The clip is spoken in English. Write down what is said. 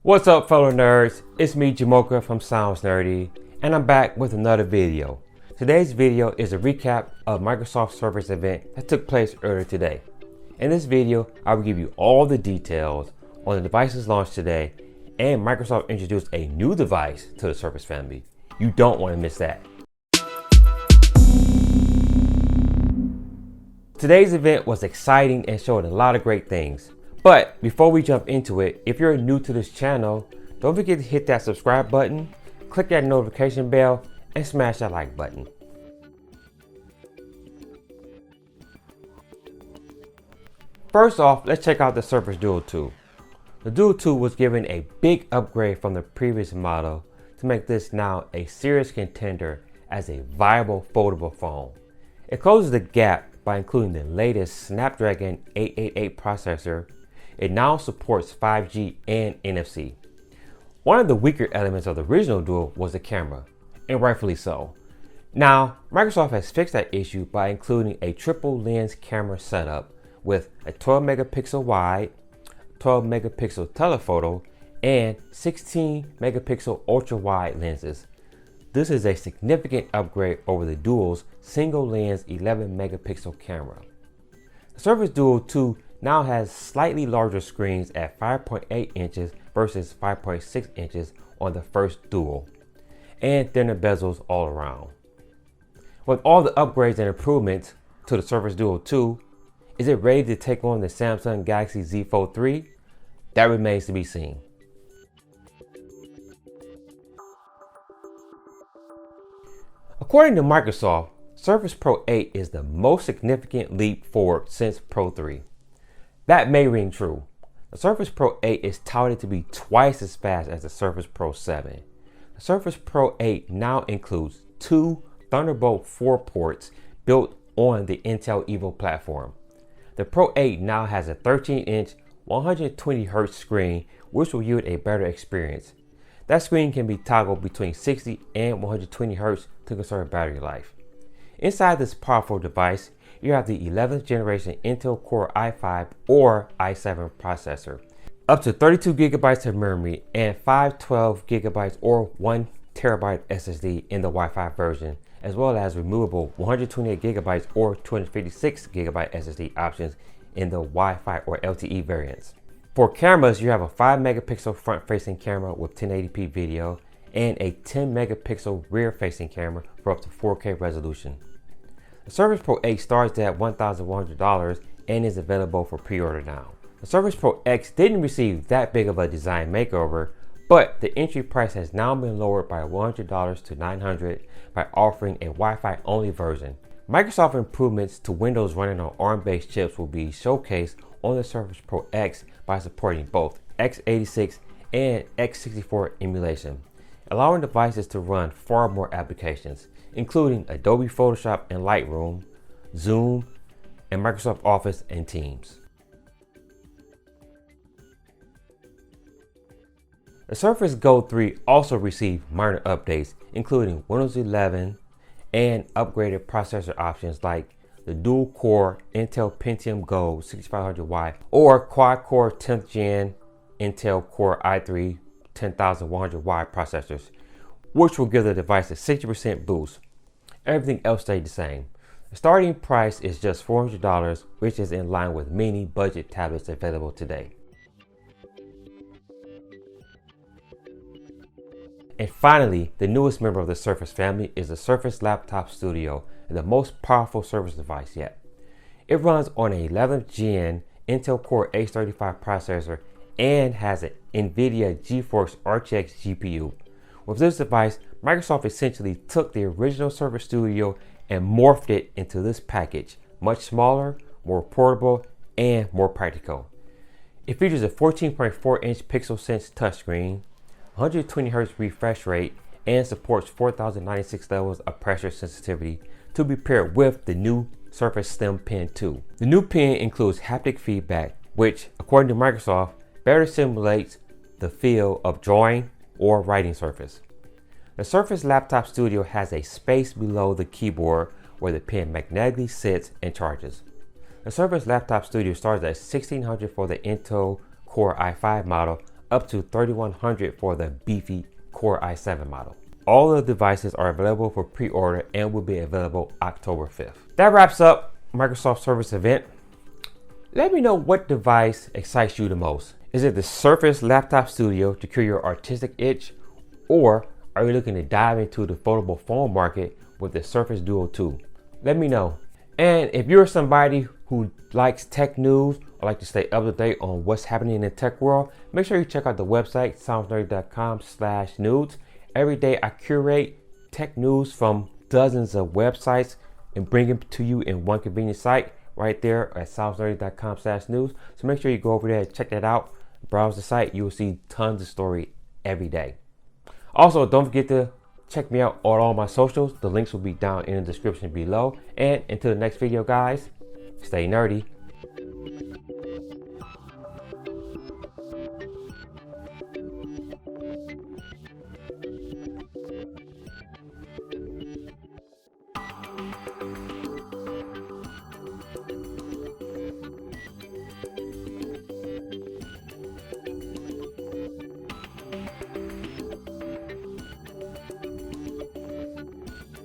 What's up, fellow nerds? It's me, Jamocha from Sounds Nerdy, and I'm back with another video. Today's video is a recap of Microsoft Surface event that took place earlier today. In this video, I will give you all the details on the devices launched today, and Microsoft introduced a new device to the Surface family. You don't want to miss that. Today's event was exciting and showed a lot of great things. But before we jump into it, if you're new to this channel, don't forget to hit that subscribe button, click that notification bell, and smash that like button. First off, let's check out the Surface Duo 2. The Duo 2 was given a big upgrade from the previous model to make this now a serious contender as a viable foldable phone. It closes the gap by including the latest Snapdragon 888 processor. It now supports 5G and NFC. One of the weaker elements of the original Duo was the camera, and rightfully so. Now, Microsoft has fixed that issue by including a triple lens camera setup with a 12 megapixel wide, 12 megapixel telephoto, and 16 megapixel ultra wide lenses. This is a significant upgrade over the Duo's single lens 11 megapixel camera. The Surface Duo 2 now has slightly larger screens at 5.8 inches versus 5.6 inches on the first Duo, and thinner bezels all around. With all the upgrades and improvements to the Surface Duo 2, is it ready to take on the Samsung Galaxy Z Fold 3? That remains to be seen. According to Microsoft, Surface Pro 8 is the most significant leap forward since Pro 3. That may ring true. The Surface Pro 8 is touted to be twice as fast as the Surface Pro 7. The Surface Pro 8 now includes two Thunderbolt 4 ports built on the Intel Evo platform. The Pro 8 now has a 13-inch 120Hz screen, which will yield a better experience. That screen can be toggled between 60 and 120 Hz to conserve battery life. Inside this powerful device, you have the 11th generation Intel Core i5 or i7 processor, up to 32 gigabytes of memory and 512 gigabytes or 1 terabyte SSD in the Wi-Fi version, as well as removable 128 gigabytes or 256 gigabyte SSD options in the Wi-Fi or LTE variants. For cameras, you have a 5 megapixel front-facing camera with 1080p video and a 10 megapixel rear-facing camera for up to 4K resolution. The Surface Pro 8 starts at $1,100 and is available for pre-order now. The Surface Pro X didn't receive that big of a design makeover, but the entry price has now been lowered by $100 to $900 by offering a Wi-Fi only version. Microsoft improvements to Windows running on ARM-based chips will be showcased on the Surface Pro X by supporting both x86 and x64 emulation, allowing devices to run far more applications, including Adobe Photoshop and Lightroom, Zoom, and Microsoft Office and Teams. The Surface Go 3 also received minor updates, including Windows 11 and upgraded processor options like the dual-core Intel Pentium Go 6500Y or quad-core 10th gen Intel Core i3 10100Y processors, which will give the device a 60% boost. Everything else stayed the same. The starting price is just $400, which is in line with many budget tablets available today. And finally, the newest member of the Surface family is the Surface Laptop Studio, the most powerful Surface device yet. It runs on an 11th gen Intel Core H35 processor and has an NVIDIA GeForce RTX GPU. With this device, Microsoft essentially took the original Surface Studio and morphed it into this package, much smaller, more portable, and more practical. It features a 14.4-inch PixelSense touchscreen, 120 Hz refresh rate, and supports 4096 levels of pressure sensitivity to be paired with the new Surface Slim Pen 2. The new pen includes haptic feedback, which, according to Microsoft, better simulates the feel of drawing or writing surface. The Surface Laptop Studio has a space below the keyboard where the pen magnetically sits and charges. The Surface Laptop Studio starts at $1,600 for the Intel Core i5 model, up to $3,100 for the beefy Core i7 model. All of the devices are available for pre-order and will be available October 5th. That wraps up Microsoft Surface event. Let me know what device excites you the most. Is it the Surface Laptop Studio to cure your artistic itch, or are you looking to dive into the foldable phone market with the Surface Duo 2? Let me know. And if you're somebody who likes tech news or like to stay up to date on what's happening in the tech world, make sure you check out the website soundsnerdy.com/news. Every day I curate tech news from dozens of websites and bring them to you in one convenient site right there at soundsnerdy.com/news. So make sure you go over there and check that out. Browse the site. You will see tons of story every day. Also, don't forget to check me out on all my socials. The links will be down in the description below. And until the next video, guys, stay nerdy.